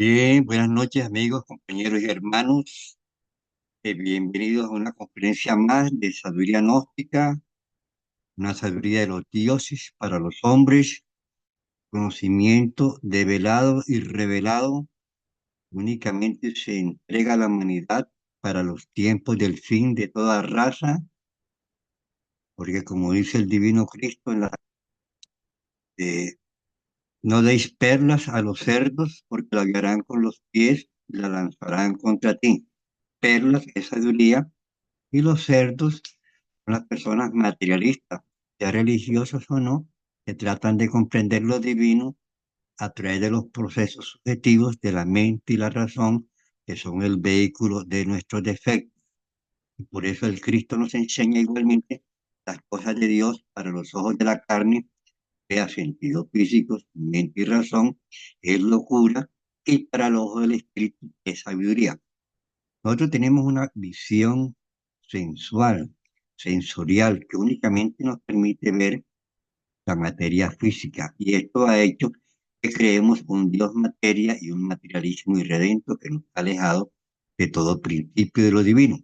Bien, buenas noches amigos, compañeros y hermanos. Bienvenidos a una conferencia más de sabiduría gnóstica, una sabiduría de los dioses para los hombres, conocimiento develado y revelado únicamente se entrega a la humanidad para los tiempos del fin de toda raza, porque como dice el divino Cristo eh, no deis perlas a los cerdos, porque la hallarán con los pies y la lanzarán contra ti. Perlas es sabiduría. Y los cerdos son las personas materialistas, ya religiosos o no, que tratan de comprender lo divino a través de los procesos subjetivos de la mente y la razón, que son el vehículo de nuestros defectos. Y por eso el Cristo nos enseña igualmente las cosas de Dios para los ojos de la carne, sea sentidos físicos, mente y razón, es locura, y para los ojos del Espíritu es sabiduría. Nosotros tenemos una visión sensual, sensorial, que únicamente nos permite ver la materia física. Y esto ha hecho que creemos un Dios materia y un materialismo irredento que nos ha alejado de todo principio de lo divino.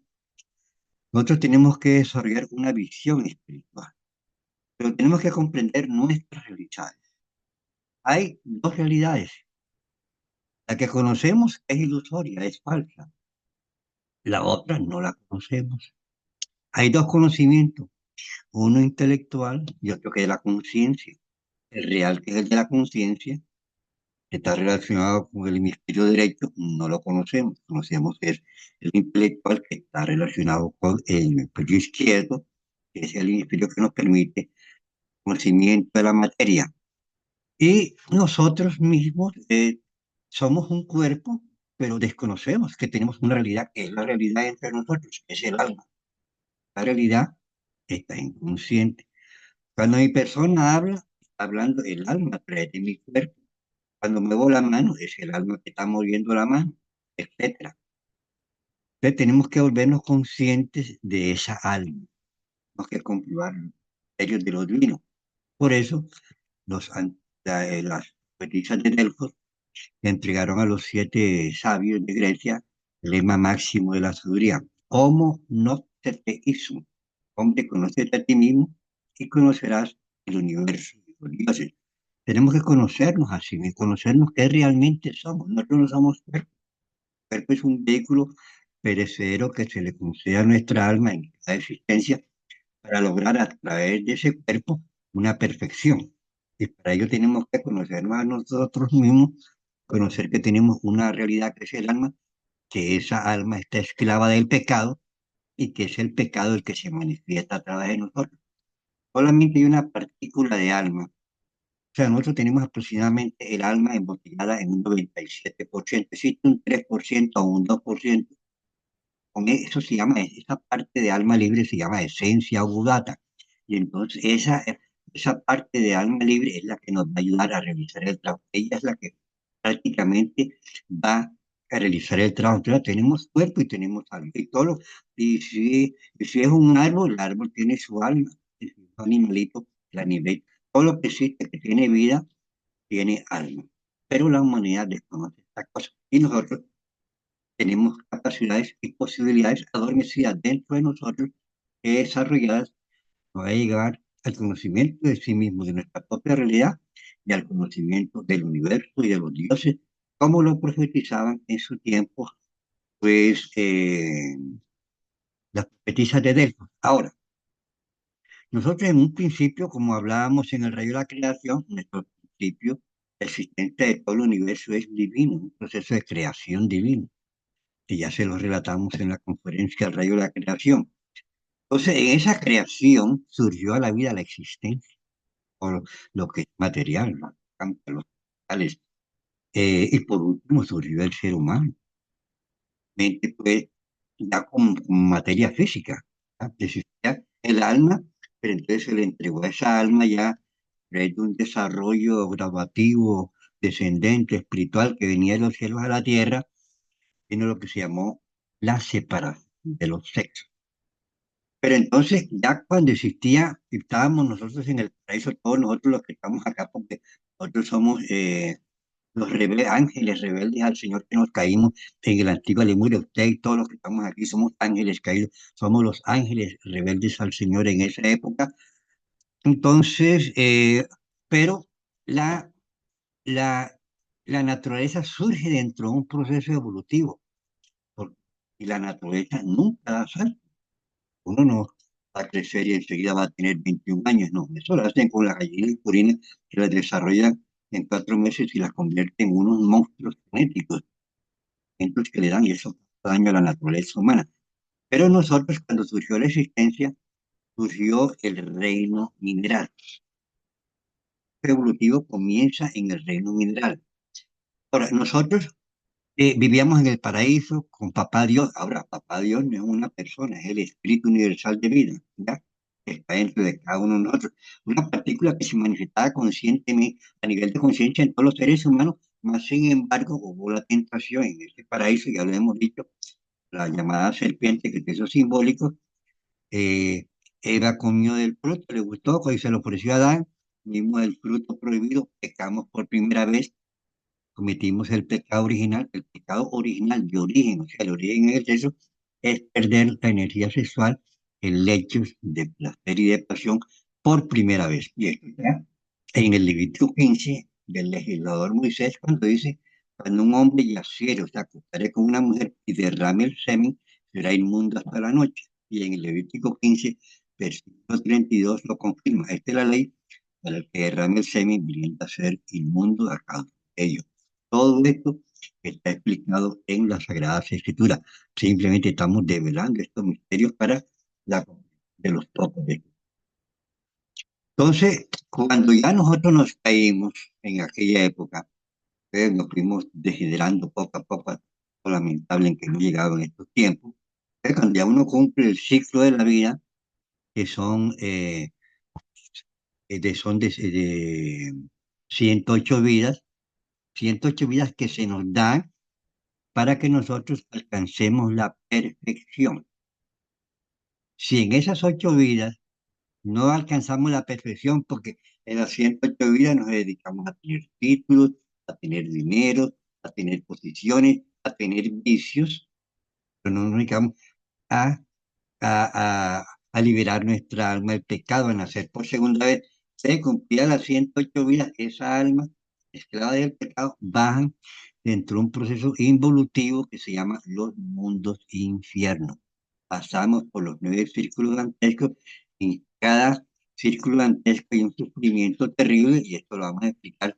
Nosotros tenemos que desarrollar una visión espiritual, pero tenemos que comprender nuestras realidades. Hay dos realidades. La que conocemos es ilusoria, es falsa. La otra no la conocemos. Hay dos conocimientos, uno intelectual y otro que es la conciencia. El real, que es el de la conciencia, que está relacionado con el hemisferio derecho, no lo conocemos. Conocemos el intelectual, que está relacionado con el hemisferio izquierdo, que es el hemisferio que nos permite conocimiento de la materia. Y nosotros mismos somos un cuerpo, pero desconocemos que tenemos una realidad que es la realidad entre nosotros, que es el alma. La realidad está inconsciente. Cuando mi persona habla, está hablando el alma a través de mi cuerpo. Cuando muevo la mano, es el alma que está moviendo la mano, etcétera. Entonces tenemos que volvernos conscientes de esa alma. Tenemos que comprobar los misterios de lo divino. Por eso, las profetisas de Delfos le entregaron a los siete sabios de Grecia el lema máximo de la sabiduría. Homo no te hizo. Hombre, conócete a ti mismo y conocerás el universo y los dioses. Tenemos que conocernos así, y conocernos qué realmente somos. Nosotros no somos cuerpo. El cuerpo es un vehículo perecedero que se le concede a nuestra alma en cada existencia para lograr a través de ese cuerpo una perfección. Y para ello tenemos que conocernos a nosotros mismos, conocer que tenemos una realidad que es el alma, que esa alma está esclava del pecado y que es el pecado el que se manifiesta a través de nosotros. Solamente hay una partícula de alma. O sea, nosotros tenemos aproximadamente el alma embotellada en un 97%. Existe un 3% o un 2%. Con eso se llama, esa parte de alma libre se llama esencia o budata. Y entonces esa parte de alma libre es la que nos va a ayudar a realizar el trabajo. Ella es la que prácticamente va a realizar el trabajo. Entonces tenemos cuerpo y tenemos alma. Y si es un árbol, el árbol tiene su alma. Si es un animalito, el animal. Todo lo que existe que tiene vida tiene alma. Pero la humanidad desconoce esta cosa. Y nosotros tenemos capacidades y posibilidades adormecidas dentro de nosotros que desarrolladas para llegar al conocimiento de sí mismo, de nuestra propia realidad y al conocimiento del universo y de los dioses, como lo profetizaban en su tiempo, pues las profetisas de Delfos. Ahora, Nosotros en un principio, como hablábamos en el rayo de la creación, nuestro principio, la existencia de todo el universo es divino, un proceso de creación divino, que ya se lo relatamos en la conferencia El rayo de la creación. Entonces, en esa creación surgió a la vida la existencia, por lo que es material, ¿no? Los materiales. Y por último surgió el ser humano, mente pues ya como materia física, ¿ya? Existía el alma, pero entonces se le entregó a esa alma ya a través de un desarrollo gradativo, descendente, espiritual, que venía de los cielos a la tierra, vino lo que se llamó la separación de los sexos. Pero entonces, ya cuando existía, estábamos nosotros en el paraíso, todos nosotros los que estamos acá, porque nosotros somos los ángeles rebeldes al Señor que nos caímos en el antiguo Lemuria. Usted y todos los que estamos aquí somos ángeles caídos, somos los ángeles rebeldes al Señor en esa época. Entonces, pero la, la, la naturaleza surge dentro de un proceso evolutivo, por- y la naturaleza nunca da salto. Uno no va a crecer y enseguida va a tener 21 años, no. Eso lo hacen con las gallinas purinas que las desarrollan en 4 meses y las convierten en unos monstruos genéticos, ejemplos que le dan y eso hace daño a la naturaleza humana. Pero nosotros, cuando surgió la existencia, surgió el reino mineral. El evolutivo comienza en el reino mineral. Ahora, nosotros vivíamos en el paraíso con Papá Dios. Ahora, Papá Dios no es una persona, es el Espíritu Universal de vida, ¿ya? Que está dentro de cada uno de nosotros. Una partícula que se manifestaba conscientemente a nivel de conciencia en todos los seres humanos, más sin embargo hubo la tentación en ese paraíso, ya lo hemos dicho, la llamada serpiente, que es eso simbólico. eh, Eva comió del fruto, le gustó, y se lo ofreció a Adán, mismo del fruto prohibido, pecamos por primera vez, cometimos el pecado original de origen, o sea, el origen es eso, es perder la energía sexual en lechos de placer y de pasión por primera vez. Y esto está en el Levítico 15 del legislador Moisés, cuando dice, cuando un hombre yaciere, o sea, acostaré con una mujer y derrame el semen, será inmundo hasta la noche. Y en el Levítico 15, versículo 32 lo confirma. Esta es la ley para el que derrame el semen, viniendo a ser inmundo a causa de ello. Todo esto está explicado en las Sagradas Escrituras. Simplemente estamos develando estos misterios para la de los pocos. Entonces, cuando ya nosotros nos caímos en aquella época, nos fuimos degenerando poco a poco, lo lamentable en que no llegaban estos tiempos. Cuando ya uno cumple el ciclo de la vida, que son de 108 vidas, 108 vidas que se nos dan para que nosotros alcancemos la perfección. Si en esas 8 vidas no alcanzamos la perfección, porque en las 108 vidas nos dedicamos a tener títulos, a tener dinero, a tener posiciones, a tener vicios, pero no nos dedicamos a, a liberar nuestra alma del pecado, a nacer por segunda vez. Se cumplía las 108 vidas, esa alma esclava del pecado bajan dentro de un proceso involutivo que se llama los mundos infiernos. Pasamos por los 9 círculos dantescos, y cada círculo dantesco hay un sufrimiento terrible, y esto lo vamos a explicar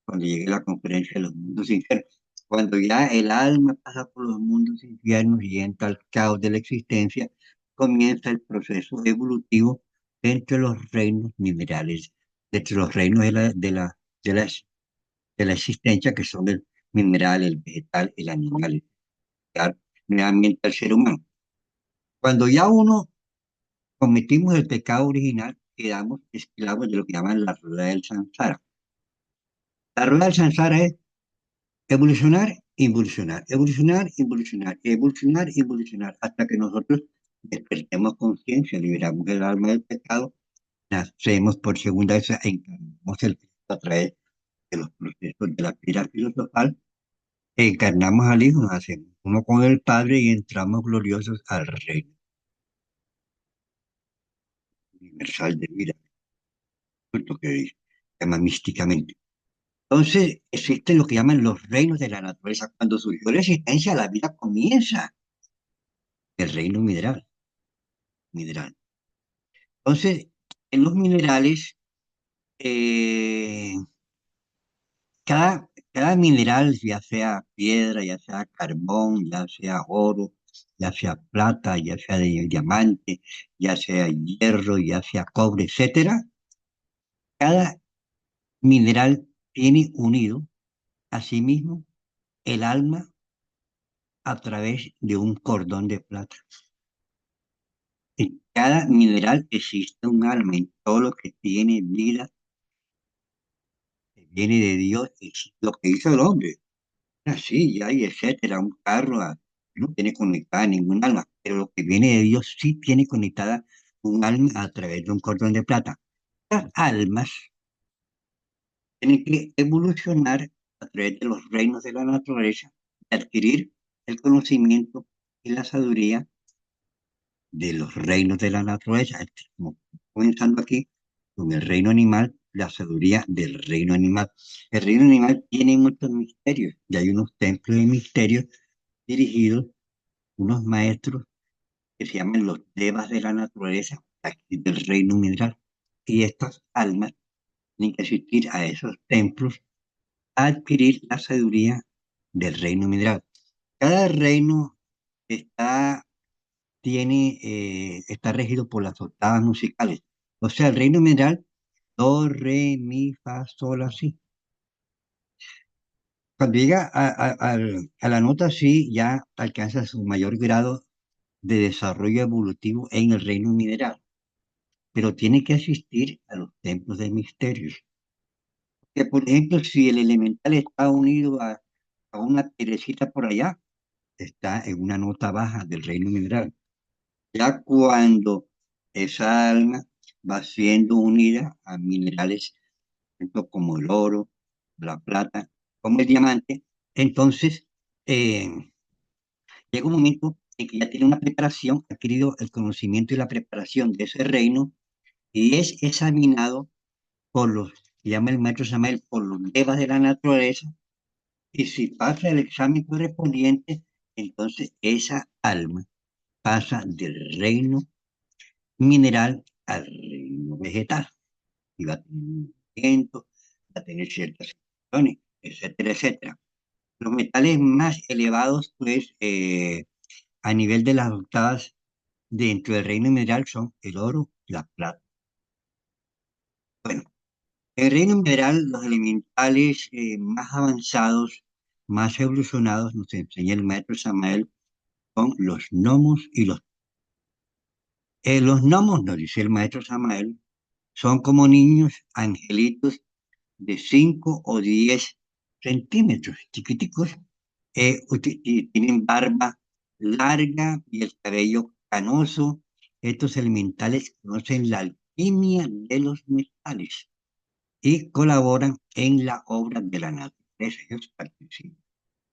cuando llegue la conferencia de los mundos infiernos. Cuando ya el alma pasa por los mundos infiernos y entra al caos de la existencia, comienza el proceso evolutivo entre los reinos minerales, entre los reinos de la, de la existencia, que son el mineral, el vegetal, el animal, llegar nuevamente al ser humano. Cuando ya uno cometimos el pecado original, quedamos esclavos de lo que llaman la rueda del samsara. La rueda del samsara es evolucionar, involucionar, evolucionar, involucionar, evolucionar, involucionar, hasta que nosotros despertemos conciencia, liberamos el alma del pecado, nacemos por segunda vez, encarnamos el Cristo a través de los procesos de la piedra filosofal, encarnamos al Hijo, hacemos uno con el Padre y entramos gloriosos al reino universal de vida, lo que se llama místicamente. Entonces, existe lo que llaman los reinos de la naturaleza. Cuando surgió la existencia, la vida comienza el reino mineral. Entonces, En los minerales, eh, cada mineral, ya sea piedra, ya sea carbón, ya sea oro, ya sea plata, ya sea de diamante, ya sea hierro, ya sea cobre, etcétera, cada mineral tiene unido a sí mismo el alma a través de un cordón de plata. En cada mineral existe un alma, en todo lo que tiene vida, que viene de Dios, es lo que hizo el hombre. Así, ya, y etcétera, un carro no tiene conectada ningún alma, pero lo que viene de Dios sí tiene conectada un alma a través de un cordón de plata. Las almas tienen que evolucionar a través de los reinos de la naturaleza, y adquirir el conocimiento y la sabiduría de los reinos de la naturaleza. Como comenzando aquí con el reino animal, la sabiduría del reino animal. El reino animal tiene muchos misterios y hay unos templos de misterios dirigidos unos maestros que se llaman los devas de la naturaleza, aquí del reino mineral. Y estas almas tienen que asistir a esos templos a adquirir la sabiduría del reino mineral. Cada reino está, está regido por las octavas musicales. O sea, el reino mineral, do, re, mi, fa, sol, así. Cuando llega a la nota sí, ya alcanza su mayor grado de desarrollo evolutivo en el reino mineral, pero tiene que asistir a los templos de misterios. Que, por ejemplo, si el elemental está unido a una piedrecita por allá, está en una nota baja del reino mineral. Ya cuando esa alma va siendo unida a minerales, por ejemplo, como el oro, la plata, como el diamante, entonces eh, llega un momento en que ya tiene una preparación, ha adquirido el conocimiento y la preparación de ese reino y es examinado por los, que llama el maestro Samael, por los devas de la naturaleza, y si pasa el examen correspondiente, entonces esa alma pasa del reino mineral al reino vegetal, y va a tener movimiento, va a tener ciertas funciones, etcétera, etcétera. Los metales más elevados, pues, a nivel de las octavas dentro del reino mineral son el oro y la plata. Bueno, el reino mineral, los elementales más avanzados, más evolucionados, nos enseña el maestro Samael, son los gnomos y los gnomos, nos dice el maestro Samael, son como niños angelitos de 5 o 10 centímetros, chiquiticos, y tienen barba larga y el cabello canoso. Estos elementales conocen la alquimia de los metales y colaboran en la obra de la naturaleza. Ellos participan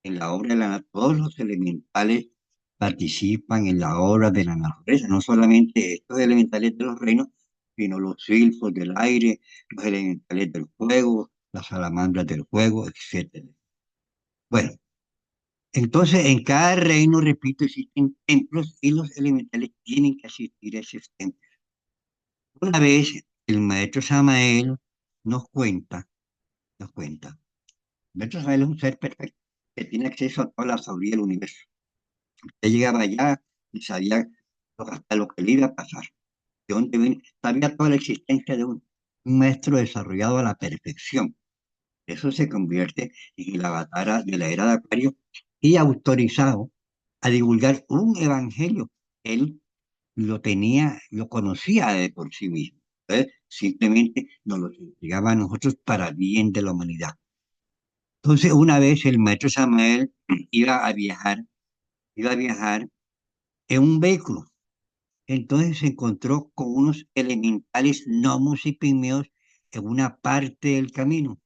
en la obra de la naturaleza. Todos los elementales participan en la obra de la naturaleza, no solamente estos elementales de los reinos, sino los silfos del aire, los elementales del fuego, las salamandras del fuego, etcétera. Bueno, entonces en cada reino, repito, existen templos y los elementales tienen que asistir a esos templos. Una vez el maestro Samael nos cuenta, nos cuenta. Beto Israel es un ser perfecto que tiene acceso a toda la sabiduría del universo. Él llegaba allá y sabía hasta lo que le iba a pasar, de dónde venía, sabía toda la existencia de un maestro desarrollado a la perfección. Eso se convierte en el avatar de la era de Acuario y autorizado a divulgar un evangelio. Él lo tenía, lo conocía de por sí mismo. Entonces, simplemente nos lo entregaba a nosotros para bien de la humanidad. Entonces, una vez el maestro Samael iba a viajar en un vehículo. Entonces se encontró con unos elementales gnomos y pigmeos en una parte del camino.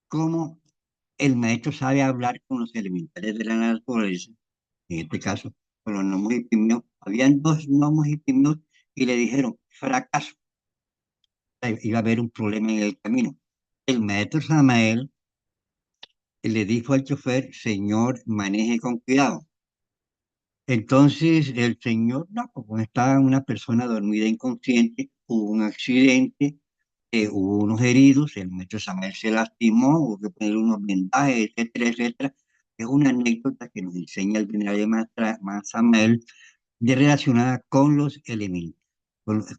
Como el maestro sabe hablar con los elementales de la naturaleza, en este caso con los gnomos y pigmeos, habían dos gnomos y pigmeos y le dijeron, fracaso, iba a haber un problema en el camino. El maestro Samael le dijo al chofer, señor, maneje con cuidado. Entonces el señor, no, como estaba una persona dormida inconsciente, hubo un accidente, hubo unos heridos, el maestro Samuel se lastimó, hubo que poner unos vendajes, etcétera, etcétera. Es una anécdota que nos enseña el venerable maestro Samuel de relacionada con los elementos,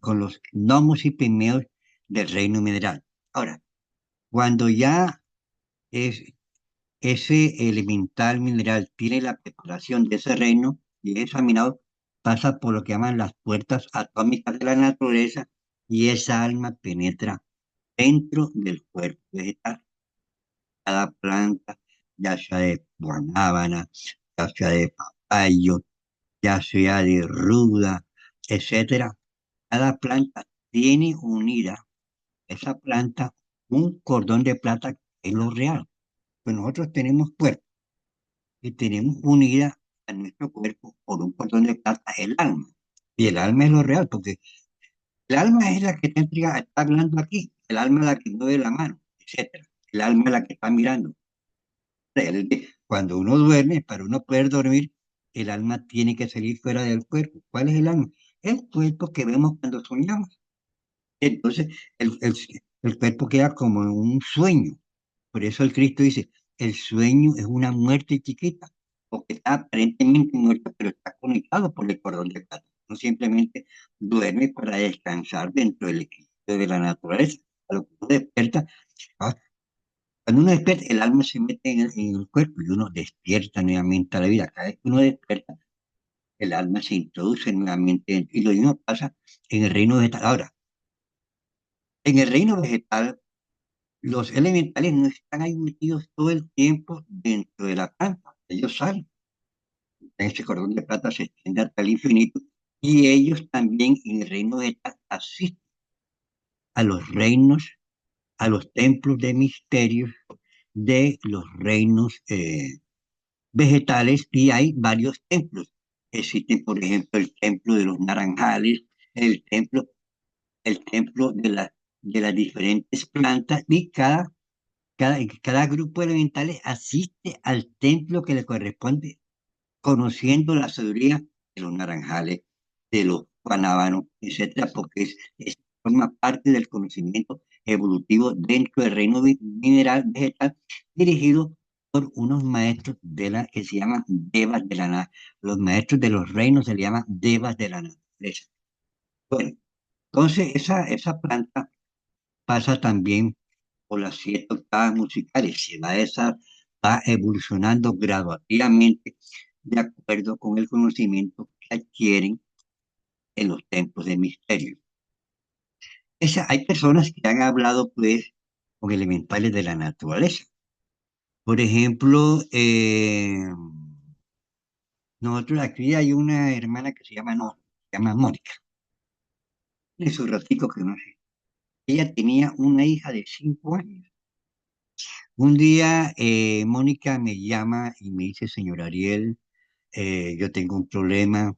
con los gnomos y pigmeos del reino mineral. Ahora, cuando ya es, ese elemental mineral tiene la preparación de ese reino y es examinado, pasa por lo que llaman las puertas atómicas de la naturaleza y esa alma penetra dentro del cuerpo vegetal. Cada planta, ya sea de guanábana, ya sea de papayo, ya sea de ruda, etcétera, cada planta tiene unida esa planta un cordón de plata que es lo real. Pues nosotros tenemos cuerpo y tenemos unida a nuestro cuerpo por un cordón de plata el alma. Y el alma es lo real, porque el alma es la que está hablando aquí, el alma es la que mueve la mano, etcétera. El alma es la que está mirando. Cuando uno duerme, para uno poder dormir, el alma tiene que salir fuera del cuerpo. ¿Cuál es el alma? El cuerpo que vemos cuando soñamos. Entonces, el cuerpo queda como en un sueño. Por eso el Cristo dice, el sueño es una muerte chiquita, porque está aparentemente muerto, pero está conectado por el cordón de plata. No simplemente duerme para descansar dentro del equilibrio de la naturaleza. A lo que uno despierta, ah, cuando uno despierta, el alma se mete en el cuerpo y uno despierta nuevamente a la vida. Cada vez que uno despierta, el alma se introduce nuevamente y lo mismo pasa en el reino vegetal. Ahora, en el reino vegetal, los elementales no están ahí metidos todo el tiempo dentro de la planta. Ellos salen. Ese cordón de plata se extiende hasta el infinito. Y ellos también en el reino vegetal asisten a los reinos, a los templos de misterios de los reinos vegetales. Y hay varios templos. Existe, por ejemplo, el templo de los naranjales, el templo, el templo de las diferentes plantas y cada grupo de elementales asiste al templo que le corresponde, conociendo la sabiduría de los naranjales, de los guanábanos, etcétera, porque forma parte del conocimiento evolutivo dentro del reino mineral vegetal, dirigido por unos maestros de la que se llaman devas de la nada. Los maestros de los reinos se le llaman devas de la naturaleza. Bueno, entonces esa planta pasa también por las 7 octavas musicales, va evolucionando graduativamente de acuerdo con el conocimiento que adquieren en los templos de misterio. Hay personas que han hablado pues con elementales de la naturaleza. Por ejemplo, nosotros aquí hay una hermana que se llama, no, se llama Mónica, de su ratico que no sé. Ella tenía una hija de 5 años. Un día Mónica me llama y me dice, señor Ariel, yo tengo un problema,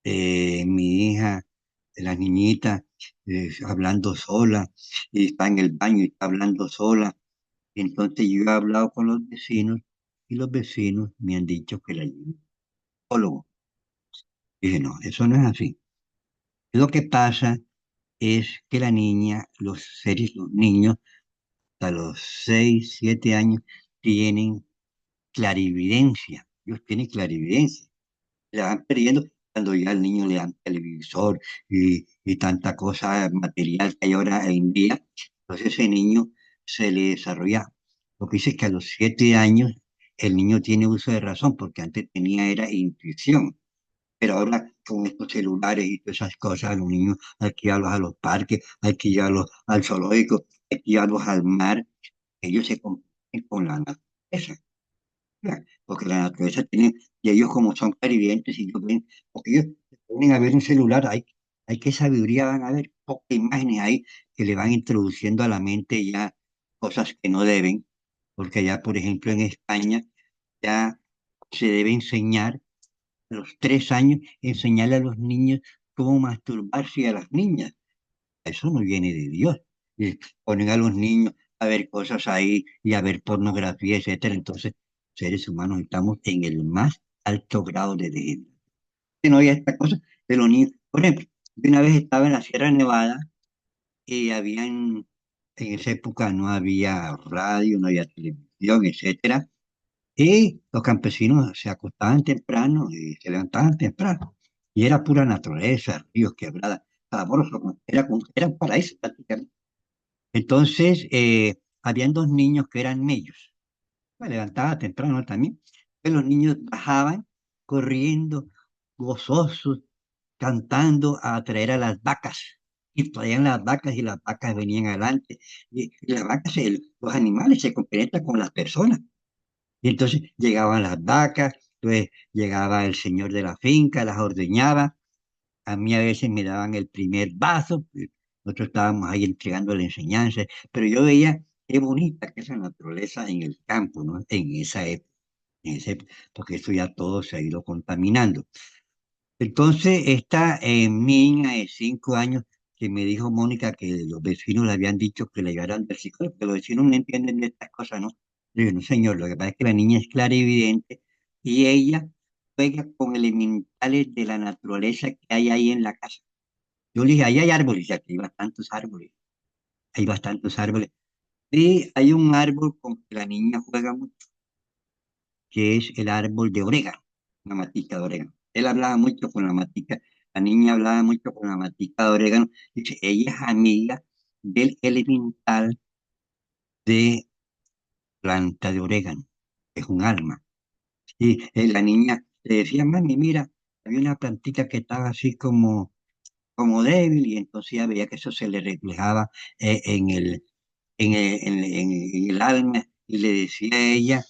mi hija, la niñita, hablando sola, y está en el baño y está hablando sola. Y entonces yo he hablado con los vecinos y los vecinos me han dicho que la lleven al psicólogo. Dije, no, eso no es así. Lo que pasa es que la niña, los niños, a los 6 7 años, tienen clarividencia. Ellos tienen clarividencia. La van perdiendo cuando ya al niño le dan televisor y tanta cosa material que hay ahora en día. Entonces ese niño se le desarrolla. Lo que dice es que a los 7 años el niño tiene uso de razón, porque antes tenía era intuición. Pero ahora con estos celulares y todas esas cosas, los niños hay que llevarlos a los parques, hay que llevarlos al zoológico, hay que llevarlos al mar. Ellos se comportan con la naturaleza. Claro, porque la naturaleza tiene, y ellos como son clarividentes, y ellos ven, porque ellos se ponen a ver un celular, hay qué sabiduría van a ver, pocas imágenes ahí que le van introduciendo a la mente ya cosas que no deben, porque ya, por ejemplo, en España ya se debe enseñar a los 3 años, enseñarle a los niños cómo masturbarse y a las niñas. Eso no viene de Dios. Y ponen a los niños a ver cosas ahí y a ver pornografía, etcétera. Entonces, seres humanos estamos en el más alto grado de degeneración. que no había esta cosa de los niños. Por ejemplo, yo una vez estaba en la Sierra Nevada y en esa época no había radio, no había televisión, etcétera, y los campesinos se acostaban temprano y se levantaban temprano. Y era pura naturaleza, ríos, quebradas, sabroso, era un paraíso prácticamente. Entonces, habían dos niños que eran mellos. Me levantaba temprano también. Que los niños bajaban corriendo, gozosos, cantando a traer a las vacas. Y traían las vacas y las vacas venían adelante. Y las vacas, los animales se compenetran con las personas. Y entonces llegaban las vacas, entonces llegaba el señor de la finca, las ordeñaba. A mí a veces me daban el primer vaso, nosotros estábamos ahí entregando la enseñanza, pero yo veía qué bonita que es la naturaleza en el campo, ¿no? Porque eso ya todo se ha ido contaminando. Entonces, esta niña de 5 años que me dijo Mónica que los vecinos le habían dicho que le llevaran del psicólogo, que los vecinos no entienden de estas cosas, ¿no? Le digo, no, señor, lo que pasa es que la niña es clara y evidente y ella juega con elementales de la naturaleza que hay ahí en la casa. Yo le dije, ahí hay árboles, ya que hay bastantes árboles. Y hay un árbol con que la niña juega mucho, que es el árbol de orégano, una matica de orégano. Él hablaba mucho con la matica, la niña hablaba mucho con la matica de orégano. Dice, ella es amiga del elemental de planta de orégano, es un alma. Y la niña le decía, mami, mira, había una plantita que estaba así como débil, y entonces ella veía que eso se le reflejaba en en el alma, y le decía a ella,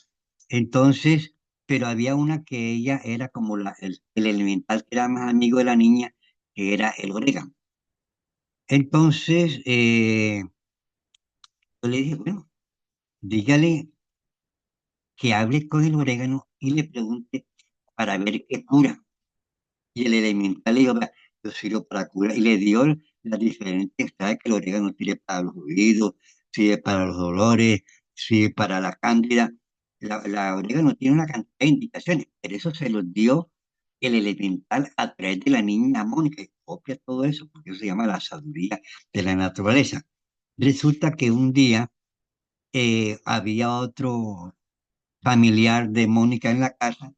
entonces, pero había una que ella era como el elemental que era más amigo de la niña, que era el orégano. Entonces, yo le dije, bueno, dígale que hable con el orégano y le pregunte para ver qué cura. Y el elemental le dijo, "Vea, yo sirvo para curar", y le dio las diferentes, sabe que el orégano sirve para los oídos, sirve para los dolores, sirve para la cándida. La orégano tiene una cantidad de indicaciones, pero eso se los dio el elemental a través de la niña Mónica, que copia todo eso, porque eso se llama la sabiduría de la naturaleza. Resulta que un día había otro familiar de Mónica en la casa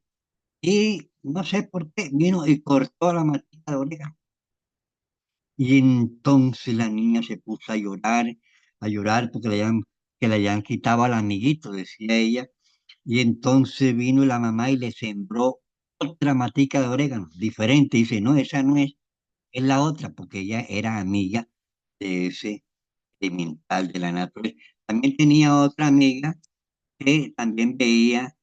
y no sé por qué vino y cortó la matita de orégano. Y entonces la niña se puso a llorar porque que le habían quitado al amiguito, decía ella. Y entonces vino la mamá y le sembró otra matica de orégano, diferente. Dice, no, esa no es, es la otra, porque ella era amiga de ese elemental de la naturaleza. También tenía otra amiga que también veía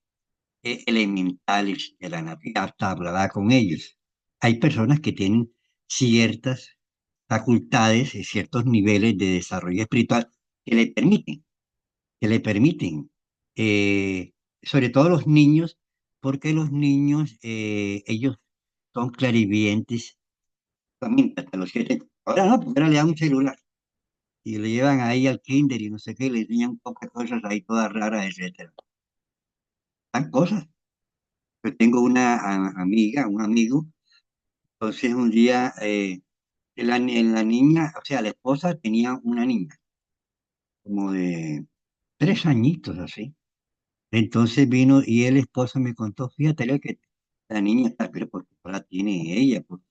elementales de la naturaleza, hasta hablaba con ellos. Hay personas que tienen ciertas facultades y ciertos niveles de desarrollo espiritual que le permiten, que le permiten, eh, sobre todo los niños, porque los niños, ellos son clarividentes también hasta los 7. Ahora no, porque ahora le dan un celular y le llevan ahí al kinder y no sé qué, le enseñan pocas cosas ahí todas raras, etcétera. Tan cosas. Yo tengo una amiga, un amigo, entonces un día la niña, o sea, la esposa tenía una niña, como de 3 añitos así. Entonces vino y el esposo me contó, fíjate Leo, que la niña está, pero ¿por qué no la tiene ella? ¿Por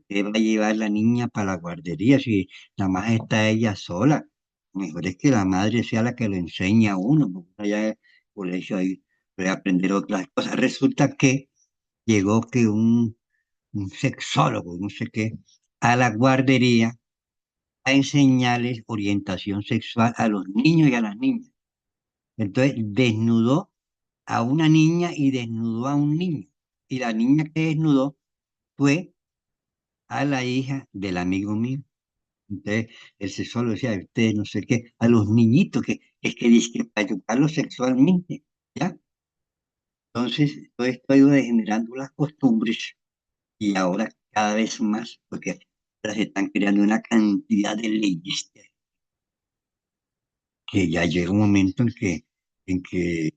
qué va a llevar la niña para la guardería si nada más está ella sola? Mejor es que la madre sea la que lo enseña a uno, porque allá en el colegio ahí puede aprender otras cosas. Resulta que llegó que un sexólogo, no sé qué, a la guardería a enseñarles orientación sexual a los niños y a las niñas. Entonces desnudó a una niña y desnudó a un niño. Y la niña que desnudó fue a la hija del amigo mío. Entonces, el sexólogo decía, usted no sé qué, a los niñitos que es que dice que para educarlos sexualmente, ¿ya? Entonces, todo esto ha ido degenerando las costumbres y ahora cada vez más, porque ahora se están creando una cantidad de leyes que ya llega un momento en que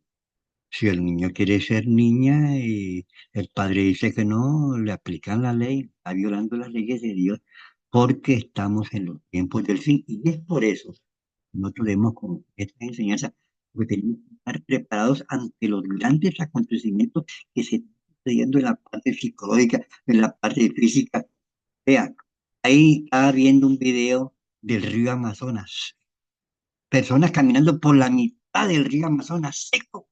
Si el niño quiere ser niña y el padre dice que no, le aplican la ley, está violando las leyes de Dios porque estamos en los tiempos del fin. Y es por eso que nosotros debemos con esta enseñanza, porque tenemos que estar preparados ante los grandes acontecimientos que se están sucediendo en la parte psicológica, en la parte física. Vean, ahí estaba viendo un video del río Amazonas, personas caminando por la mitad del río Amazonas seco.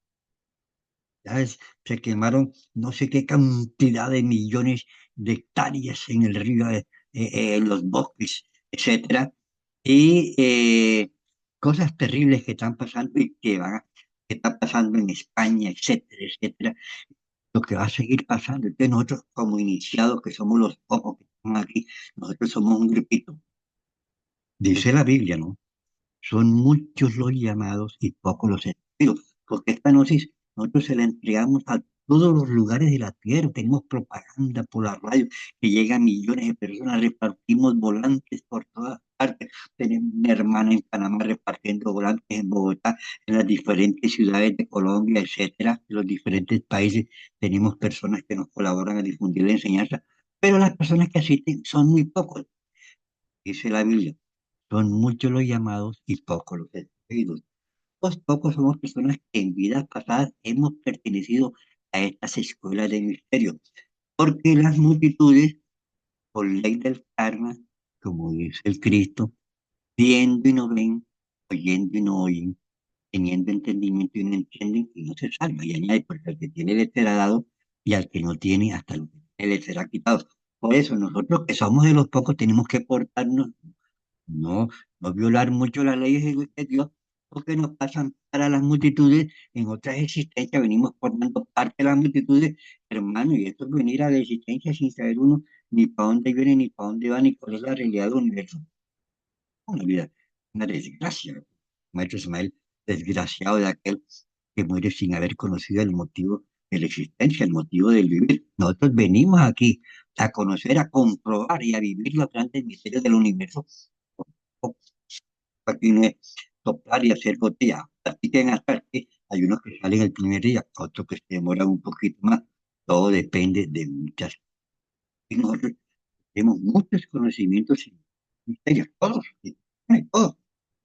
¿Sabes? Se quemaron no sé qué cantidad de millones de hectáreas en el río, en los bosques, etcétera. Y cosas terribles que están pasando y que están pasando en España, etcétera, etcétera. Lo que va a seguir pasando. Entonces nosotros como iniciados, que somos los pocos que estamos aquí, nosotros somos un grupito. Dice la Biblia, ¿no? Son muchos los llamados y pocos los escogidos, porque esta noche nosotros se la entregamos a todos los lugares de la tierra. Tenemos propaganda por la radio que llega a millones de personas, repartimos volantes por todas partes. Tenemos una hermana en Panamá repartiendo volantes en Bogotá, en las diferentes ciudades de Colombia, etcétera, de los diferentes países. Tenemos personas que nos colaboran a difundir la enseñanza, pero las personas que asisten son muy pocos, dice la Biblia. Son muchos los llamados y pocos los escogidos. Los pocos somos personas que en vidas pasadas hemos pertenecido a estas escuelas de misterio, porque las multitudes, por ley del karma, como dice el Cristo, viendo y no ven, oyendo y no oyen, teniendo entendimiento y no entienden, y no se salva. Y añade, porque al que tiene le será dado, y al que no tiene, hasta lo que tiene le será quitado. Por eso nosotros que somos de los pocos tenemos que portarnos no, no violar mucho las leyes de Dios, porque nos pasan para las multitudes, en otras existencias venimos formando parte de las multitudes, hermano, y esto es venir a la existencia sin saber uno ni para dónde viene, ni para dónde va, ni cuál es la realidad del universo. Una vida, una desgracia, maestro Ismael, desgraciado de aquel que muere sin haber conocido el motivo de la existencia, el motivo del vivir. Nosotros venimos aquí a conocer, a comprobar y a vivir los grandes misterios del universo. Aquí no es soplar y hacer botella. Así que hasta aquí hay unos que salen el primer día, otros que se demoran un poquito más. Todo depende de muchas. Y nosotros tenemos muchos conocimientos y misterios, todos, sí, todos.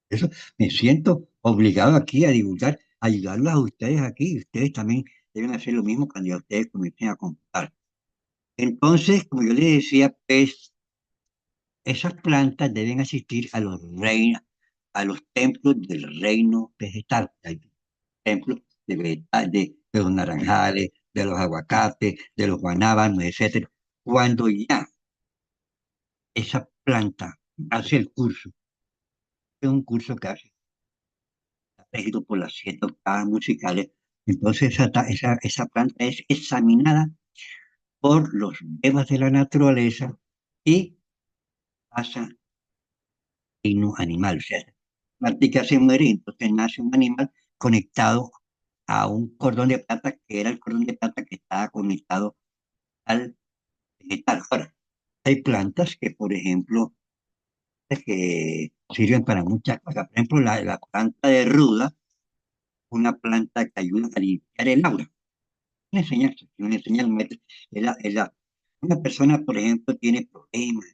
Eso me siento obligado aquí a divulgar, a ayudarlos a ustedes aquí. Ustedes también deben hacer lo mismo cuando ya ustedes comiencen a contar. Entonces, como yo les decía, pues esas plantas deben asistir a los reinos, a los templos del reino vegetal. Hay templos de los naranjales, de los aguacates, de los guanábanos, etcétera. Cuando ya esa planta hace el curso, es un curso que hace, está regido por las 7 octavas musicales, entonces esa planta es examinada por los devas de la naturaleza y pasa reino animal. O sea, Mártica se muere, entonces nace un animal conectado a un cordón de plata, que era el cordón de plata que estaba conectado al vegetal. Ahora, hay plantas que, por ejemplo, que sirven para muchas cosas. Por ejemplo, la planta de ruda, una planta que ayuda a limpiar el aura. Una enseñanza, una enseñanza, una persona, por ejemplo, tiene problemas,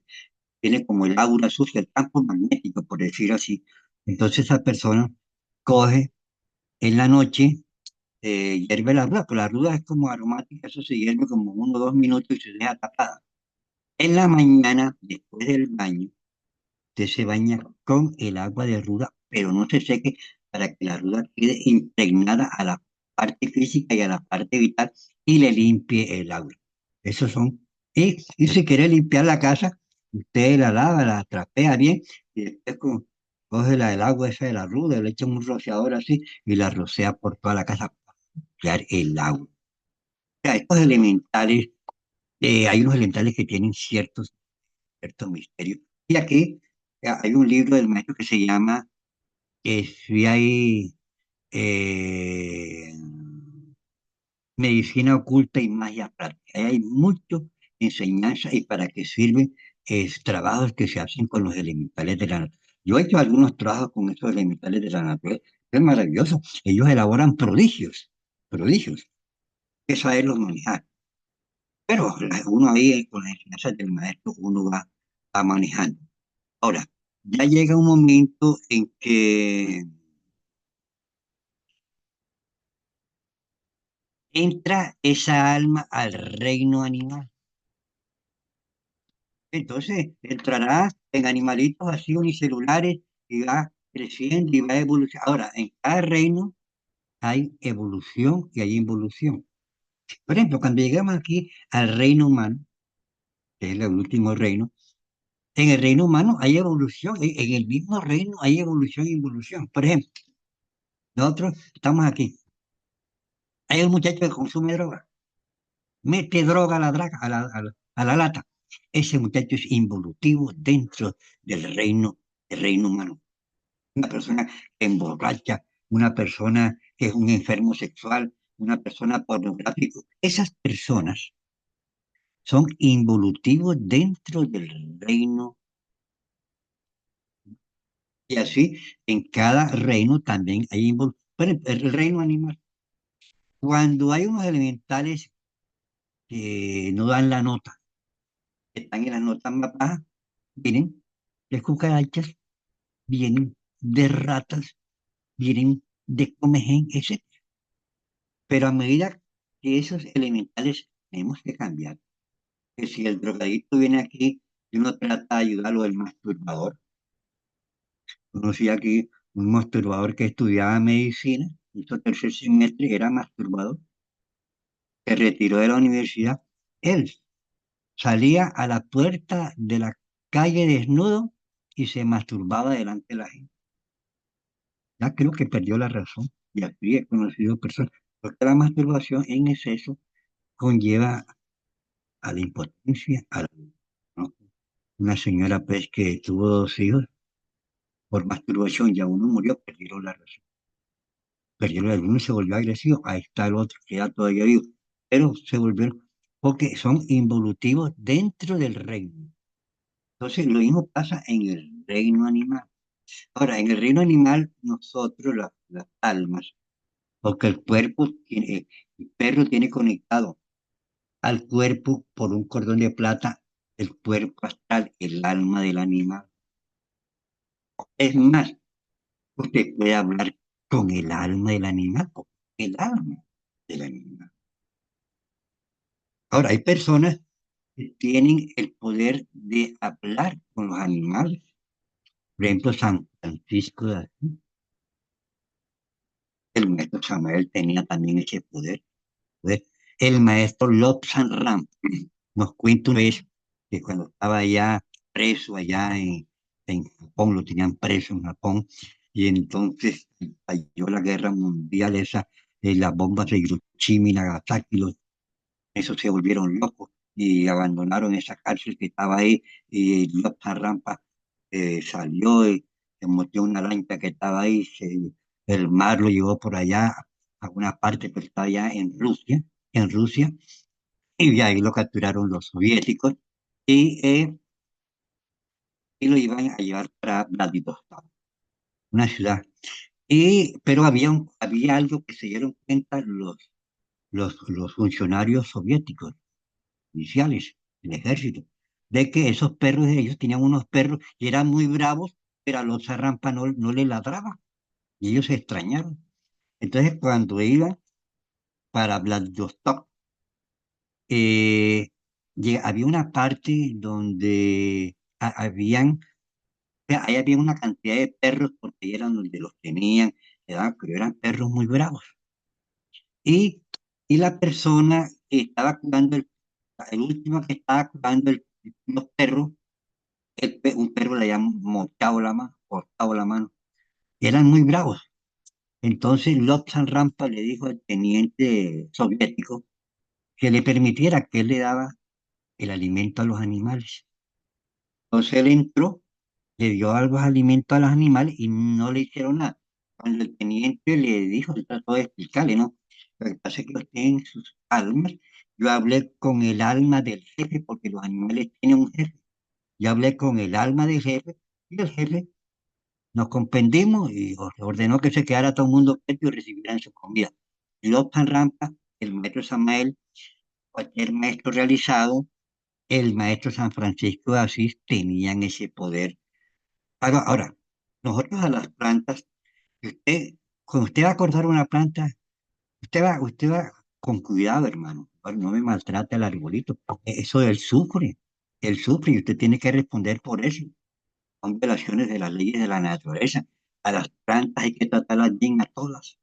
tiene como el aura sucia, el campo magnético, por decirlo así. Entonces esa persona coge en la noche, hierve la ruda, pero la ruda es como aromática, eso se hierve como 1 o 2 minutos y se deja tapada. En la mañana, después del baño, usted se baña con el agua de ruda, pero no se seque para que la ruda quede impregnada a la parte física y a la parte vital y le limpie el agua. Esos son. Y si quiere limpiar la casa, usted la lava, la trapea bien y después coge el agua esa de la ruda, le echa un rociador así y la rocea por toda la casa para limpiar el agua. O sea, estos elementales, hay unos elementales que tienen ciertos misterios. Y aquí hay un libro del maestro que se llama si hay eh, medicina oculta y magia práctica. Ahí hay mucho enseñanza y para qué sirven trabajos que se hacen con los elementales de la naturaleza. Yo he hecho algunos trabajos con estos elementales de la naturaleza. Es maravilloso. Ellos elaboran prodigios. prodigios, que saberlos manejar. Pero uno ahí con las enseñanzas del maestro, uno va manejando. Ahora, ya llega un momento en que entra esa alma al reino animal. Entonces, entrará en animalitos así unicelulares y va creciendo y va evolucionando. Ahora, en cada reino hay evolución y hay involución. Por ejemplo, cuando llegamos aquí al reino humano, que es el último reino, en el reino humano hay evolución, en el mismo reino hay evolución y involución. Por ejemplo, nosotros estamos aquí. Hay un muchacho que consume droga, mete droga a la, a la lata. Ese muchacho es involutivo dentro del reino humano. Una persona que emborracha, una persona que es un enfermo sexual, una persona pornográfica. Esas personas son involutivos dentro del reino. Y así, en cada reino también hay involución. El reino animal. Cuando hay unos elementales que no dan la nota, que están en las notas más bajas, vienen de cucarachas, vienen de ratas, vienen de comején, etc. Pero a medida que esos elementales tenemos que cambiar, que si el drogadicto viene aquí y uno trata de ayudarlo, el masturbador, conocí aquí un masturbador que estudiaba medicina, hizo tercer semestre, era masturbador, se retiró de la universidad, él salía a la puerta de la calle desnudo y se masturbaba delante de la gente. Ya creo que perdió la razón y así he conocido personas, porque la masturbación en exceso conlleva a la impotencia, ¿no? Una señora pues que tuvo dos hijos por masturbación, ya uno murió, perdieron la razón. Perdieron el uno, se volvió agresivo, ahí está el otro que ya todavía vivo, pero se volvieron, porque son involutivos dentro del reino. Entonces lo mismo pasa en el reino animal. Ahora, en el reino animal, nosotros, las almas, porque el cuerpo tiene, el perro tiene conectado al cuerpo por un cordón de plata, el cuerpo astral, el alma del animal. Es más, usted puede hablar con el alma del animal, con el alma del animal. Ahora, hay personas que tienen el poder de hablar con los animales. Por ejemplo, San Francisco de Asís, el maestro Samuel tenía también ese poder. ¿Ves? El maestro Lobsang Ram nos cuenta una vez que cuando estaba allá preso, en Japón, lo tenían preso en Japón, y entonces cayó la guerra mundial, esa, las bombas de Hiroshima y Nagasaki, esos se volvieron locos y abandonaron esa cárcel que estaba ahí, y Lobsang Rampa salió y se montó una lancha que estaba ahí, el mar lo llevó por allá a una parte que está allá en Rusia, y de ahí lo capturaron los soviéticos y, eh, y lo iban a llevar para Vladivostok, una ciudad. Pero había algo que se dieron cuenta los funcionarios soviéticos, iniciales, el ejército, de que esos perros de ellos tenían unos perros y eran muy bravos, pero a los zarrampas no le ladraban y ellos se extrañaron. Entonces, cuando iban para Vladivostok, eh, había una parte donde ahí había una cantidad de perros porque ahí eran donde los tenían, pero eran perros muy bravos. Y, y la persona que estaba cuidando, el último que estaba cuidando los perros, un perro le habían mochado la mano, cortado la mano. Eran muy bravos. Entonces Lobsang Rampa le dijo al teniente soviético que le permitiera que él le daba el alimento a los animales. Entonces él entró, le dio algo de alimento a los animales y no le hicieron nada. Cuando el teniente le dijo, él trató de explicarle, ¿no? Lo que pasa es que los tienen sus almas. Yo hablé con el alma del jefe porque los animales tienen un jefe. Yo hablé con el alma del jefe y el jefe nos comprendimos y ordenó que se quedara todo el mundo quieto y recibieran su comida. Lobsang Rampa, el maestro Samael, cualquier maestro realizado, el maestro San Francisco de Asís tenían ese poder. Ahora, nosotros a las plantas, cuando usted va a cortar una planta, usted va con cuidado, hermano. No me maltrate el arbolito. Eso él sufre y usted tiene que responder por eso. Son violaciones de las leyes de la naturaleza. A las plantas hay que tratarlas bien a todas.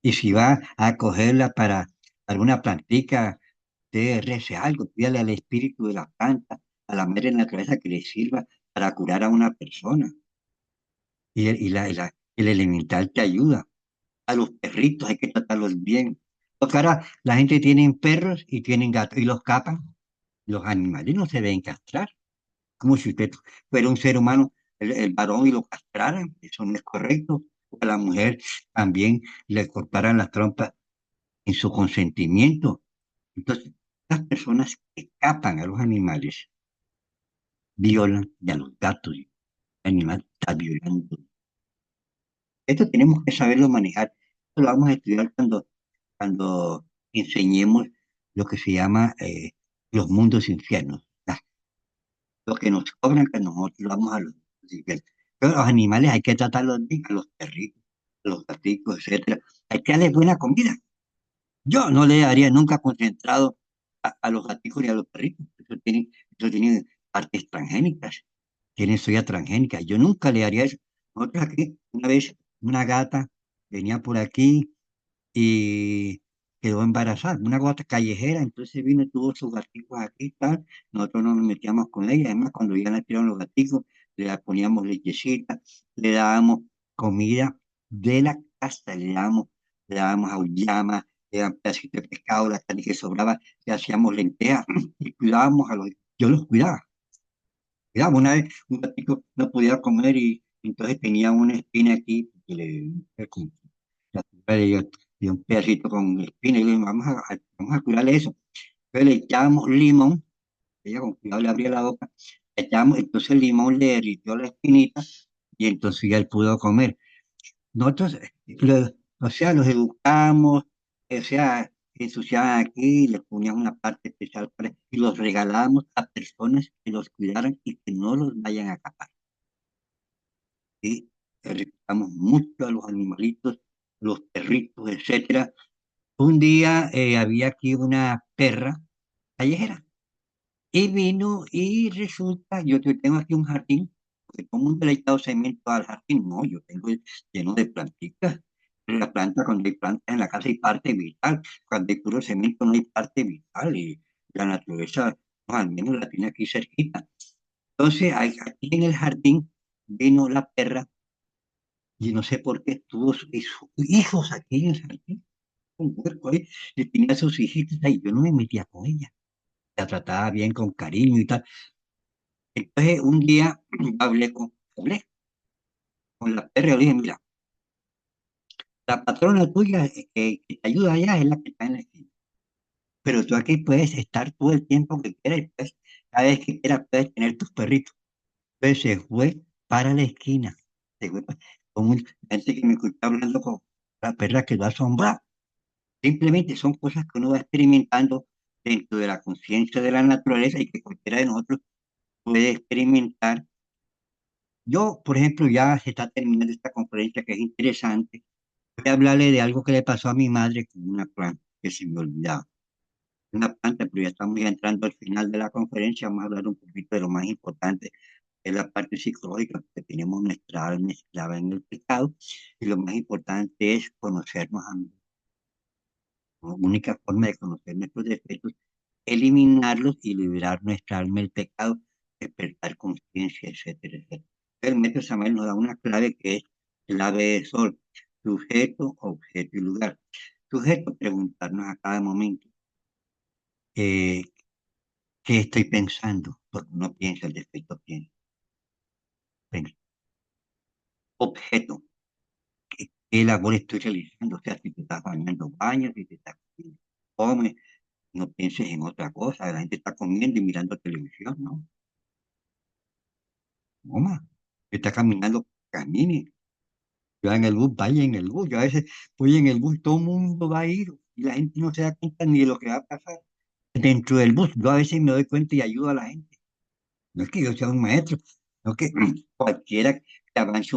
Y si va a cogerla para alguna plantica, usted rece algo, pídale al espíritu de la planta, a la madre naturaleza que le sirva para curar a una persona. El elemental te ayuda. A los perritos hay que tratarlos bien. Porque ahora la gente tiene perros y tienen gatos y los capan. Los animales no se deben castrar. Como si usted fuera un ser humano, el varón y lo castraran. Eso no es correcto. O a la mujer también le cortaran las trompas en su consentimiento. Entonces, las personas que capan a los animales violan y a los gatos. El animal está violando. Esto tenemos que saberlo manejar. Esto lo vamos a estudiar cuando enseñemos lo que se llama los mundos infiernos. Lo que nos cobran que nosotros vamos a los mundos infiernos. Pero los animales hay que tratarlos bien, a los perritos, a los gaticos, etcétera. Hay que darles buena comida. Yo no le daría nunca concentrado a los gaticos ni a los perritos. Eso tiene partes transgénicas, tienen soya transgénica. Yo nunca le haría eso. Nosotros aquí, una vez, una gata venía por aquí y quedó embarazada, una gata callejera, entonces vino y tuvo sus gaticos aquí y tal. Nosotros no nos metíamos con ella. Además, cuando ya nacieron los gaticos, le poníamos lechecita, le dábamos comida de la casa, le dábamos auyama, le dábamos pedacitos de pescado, la carne que sobraba, le hacíamos lentejas y cuidábamos yo los cuidaba. Una vez un gatico no podía comer y entonces tenía una espina aquí, y la señora le dio un pedacito con espina y le dijimos, vamos a curarle eso. Entonces le echábamos limón, ella con cuidado le abría la boca, le echábamos, entonces el limón le derritió la espinita y entonces ya él pudo comer. Nosotros, o sea, los educamos, o sea, ensuciaban aquí, les ponían una parte especial y los regalábamos a personas que los cuidaran y que no los vayan a capar. ¿Sí? Respetamos mucho a los animalitos, los perritos, etcétera. Un día había aquí una perra callejera y vino y resulta, yo tengo aquí un jardín, porque todo el mundo le ha echado cemento al jardín, no, yo tengo lleno de plantitas. La planta, cuando hay plantas en la casa hay parte vital, cuando hay puro cemento no hay parte vital y la naturaleza, no, al menos la tiene aquí cerquita. Entonces, aquí en el jardín vino la perra y no sé por qué tuvo sus hijos aquí en el jardín, un huerco ahí, y tenía sus hijitos ahí, yo no me metía con ella, la trataba bien con cariño y tal. Entonces un día hablé con la perra y le dije, mira, la patrona tuya que te ayuda allá es la que está en la esquina, pero tú aquí puedes estar todo el tiempo que quieras, y cada vez que quieras puedes tener tus perritos. Entonces se fue para la esquina, se fue con gente que me escuchaba hablando con la perra que lo asombra. Simplemente son cosas que uno va experimentando dentro de la conciencia de la naturaleza y que cualquiera de nosotros puede experimentar. Yo, por ejemplo, ya se está terminando esta conferencia que es interesante. Voy a hablarle de algo que le pasó a mi madre con una planta que se me olvidaba. Una planta, pero ya estamos ya entrando al final de la conferencia. Vamos a hablar un poquito de lo más importante, que es la parte psicológica, porque tenemos nuestra alma esclava en el pecado. Y lo más importante es conocernos a nosotros. La única forma de conocer nuestros defectos, eliminarlos y liberar nuestra alma del pecado, despertar conciencia, etcétera, etcétera. El método Samael nos da una clave que es clave de sol, sujeto, objeto y lugar. Sujeto, preguntarnos a cada momento eh, qué estoy pensando, porque uno piensa, el defecto piensa. Bueno, objeto, qué labor estoy realizando, o sea, si te estás bañando, bañas, si te estás comiendo, comes, no pienses en otra cosa, la gente está comiendo y mirando televisión, ¿no? No más. Está caminando, camine. Yo en el bus, vaya en el bus. Yo a veces voy en el bus, todo el mundo va a ir y la gente no se da cuenta ni de lo que va a pasar dentro del bus. Yo a veces me doy cuenta y ayudo a la gente. No es que yo sea un maestro, no que cualquiera que avance